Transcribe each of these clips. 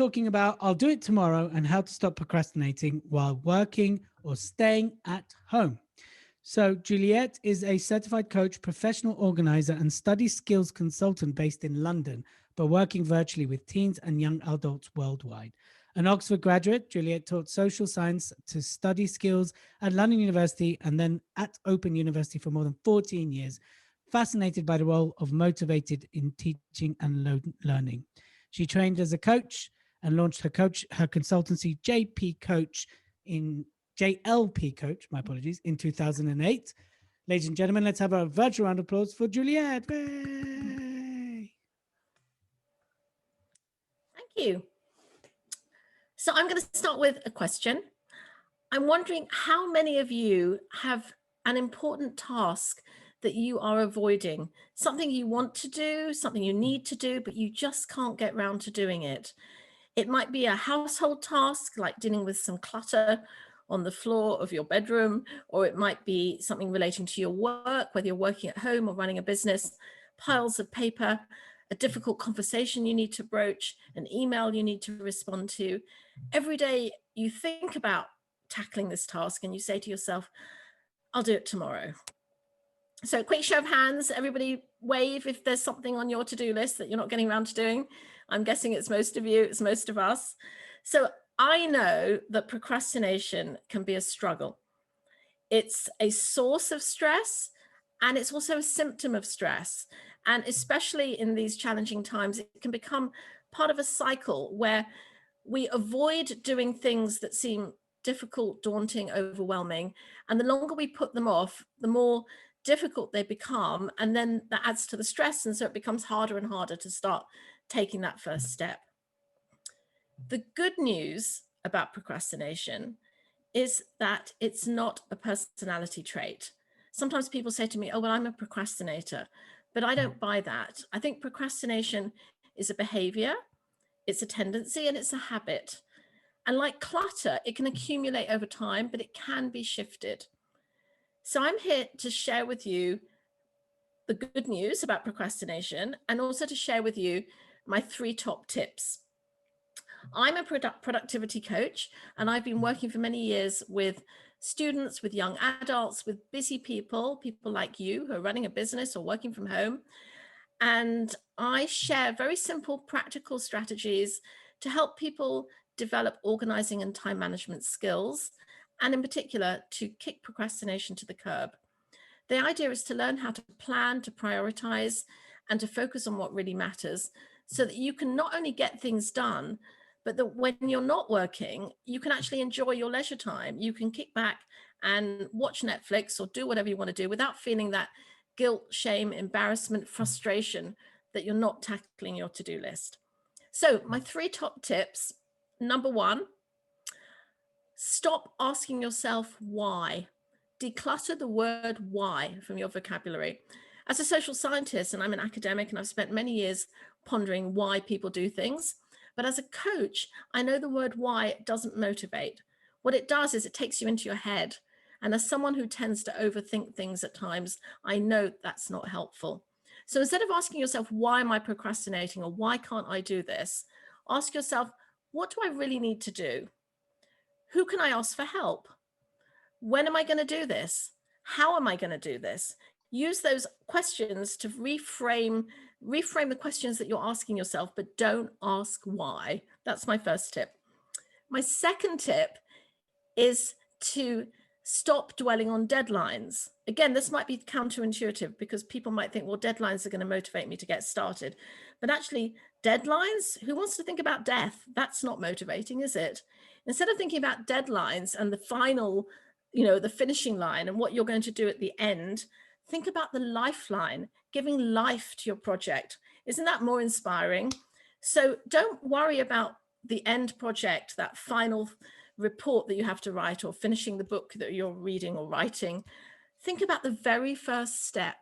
talking about I'll do it tomorrow and how to stop procrastinating while working or staying at home. So Juliet is a certified coach, professional organizer, and study skills consultant based in London, but working virtually with teens and young adults worldwide. An Oxford graduate, Juliet taught social science to study skills at London University and then at Open University for more than 14 years, fascinated by the role of motivated in teaching and learning. She trained as a coach and launched her consultancy JLP Coach, my apologies, in 2008. Ladies and gentlemen, let's have a virtual round of applause for Juliet. Yay! Thank you. So I'm going to start with a question. I'm wondering how many of you have an important task that you are avoiding, something you want to do, something you need to do, but you just can't get round to doing it. It might be a household task, like dealing with some clutter on the floor of your bedroom, or it might be something relating to your work, whether you're working at home or running a business, piles of paper, a difficult conversation you need to broach, an email you need to respond to. Every day you think about tackling this task and you say to yourself, I'll do it tomorrow. So quick show of hands, everybody wave if there's something on your to-do list that you're not getting around to doing. I'm guessing it's most of you, it's most of us. So I know that procrastination can be a struggle. It's a source of stress and it's also a symptom of stress. And especially in these challenging times, it can become part of a cycle where we avoid doing things that seem difficult, daunting, overwhelming. And the longer we put them off, the more difficult they become, and then that adds to the stress, and so it becomes harder and harder to start taking that first step. The good news about procrastination is that it's not a personality trait. Sometimes people say to me, oh, well, I'm a procrastinator, but I don't buy that. I think procrastination is a behavior, it's a tendency, and it's a habit. And like clutter, it can accumulate over time, but it can be shifted. So I'm here to share with you the good news about procrastination and also to share with you my 3 top tips. I'm a productivity coach, and I've been working for many years with students, with young adults, with busy people like you who are running a business or working from home. And I share very simple, practical strategies to help people develop organizing and time management skills, and in particular, to kick procrastination to the curb. The idea is to learn how to plan, to prioritize, and to focus on what really matters so that you can not only get things done, but that when you're not working, you can actually enjoy your leisure time. You can kick back and watch Netflix or do whatever you want to do without feeling that guilt, shame, embarrassment, frustration that you're not tackling your to-do list. So my 3 top tips. Number 1, stop asking yourself why. Declutter the word why from your vocabulary. As a social scientist, and I'm an academic, and I've spent many years pondering why people do things. But as a coach, I know the word why doesn't motivate. What it does is it takes you into your head. And as someone who tends to overthink things at times, I know that's not helpful. So instead of asking yourself, why am I procrastinating, or why can't I do this? Ask yourself, what do I really need to do? Who can I ask for help? When am I going to do this? How am I going to do this? Use those questions to reframe the questions that you're asking yourself, but don't ask why. That's my first tip. My second tip is to stop dwelling on deadlines. Again, this might be counterintuitive because people might think, well, deadlines are going to motivate me to get started. But actually, deadlines, who wants to think about death? That's not motivating, is it? Instead of thinking about deadlines and the final, the finishing line and what you're going to do at the end, think about the lifeline, giving life to your project. Isn't that more inspiring? So don't worry about the end project, that final report that you have to write, or finishing the book that you're reading or writing. Think about the very first step.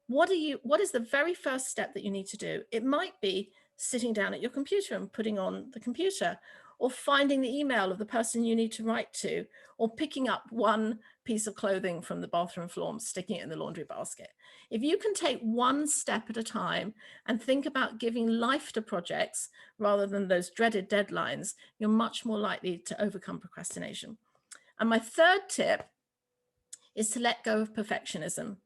What is the very first step that you need to do? It might be sitting down at your computer and putting on the computer, or finding the email of the person you need to write to, or picking up one piece of clothing from the bathroom floor, sticking it in the laundry basket. If you can take one step at a time and think about giving life to projects rather than those dreaded deadlines, you're much more likely to overcome procrastination. And my third tip is to let go of perfectionism.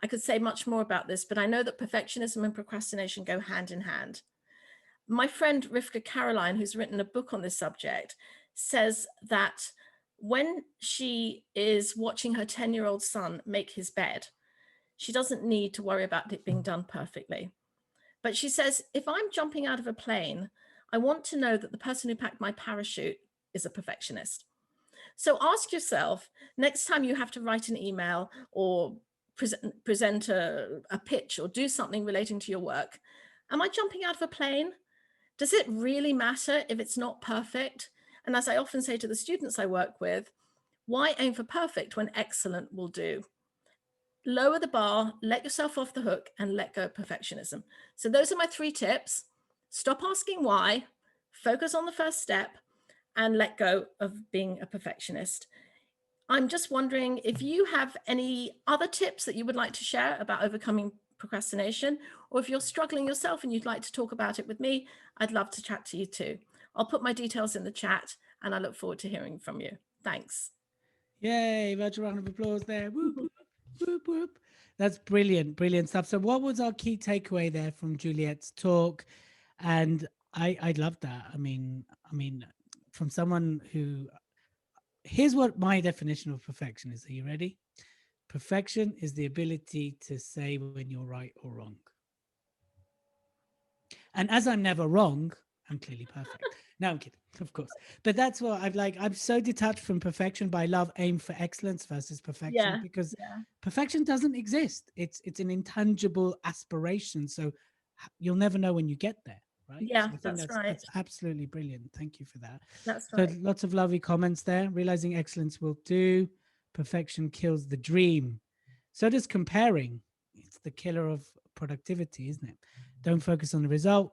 I could say much more about this, but I know that perfectionism and procrastination go hand in hand. My friend Rivka Caroline, who's written a book on this subject, says that when she is watching her 10-year-old son make his bed, she doesn't need to worry about it being done perfectly. But she says, if I'm jumping out of a plane, I want to know that the person who packed my parachute is a perfectionist. So ask yourself, next time you have to write an email or present a pitch or do something relating to your work, am I jumping out of a plane? Does it really matter if it's not perfect? And as I often say to the students I work with, why aim for perfect when excellent will do? Lower the bar, let yourself off the hook, and let go of perfectionism. So those are my 3 tips. Stop asking why, focus on the first step, and let go of being a perfectionist. I'm just wondering if you have any other tips that you would like to share about overcoming procrastination, or if you're struggling yourself and you'd like to talk about it with me, I'd love to chat to you too. I'll put my details in the chat and I look forward to hearing from you. Thanks. Yay, virtual round of applause there. Whoop, whoop, whoop, whoop. That's brilliant, brilliant stuff. So what was our key takeaway there from Juliet's talk? And I love that. I mean, from someone who, here's what my definition of perfection is. Are you ready? Perfection is the ability to say when you're right or wrong. And as I'm never wrong, I'm clearly perfect. No, I'm kidding, of course. But that's what I'm so detached from perfection, but I love aim for excellence versus perfection, because perfection doesn't exist. It's an intangible aspiration. So you'll never know when you get there. Right. Yeah, So I think that's right. That's absolutely brilliant. Thank you for that. That's so right. Lots of lovely comments there. Realizing excellence will do. Perfection kills the dream. So does comparing. It's the killer of productivity, isn't it? Don't focus on the result.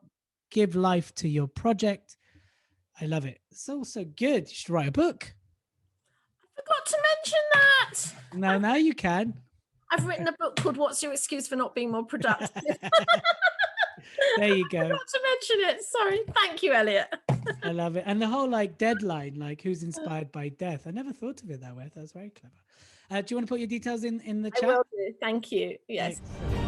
Give life to your project. I love it. It's also good. You should write a book. I forgot to mention that. Now you can. I've written a book called What's Your Excuse for Not Being More Productive? There you go. I forgot to mention it. Sorry. Thank you, Elliot. I love it. And the whole deadline, who's inspired by death. I never thought of it that way. That was very clever. Do you want to put your details in the chat? I will do. Thank you. Yes. Excellent.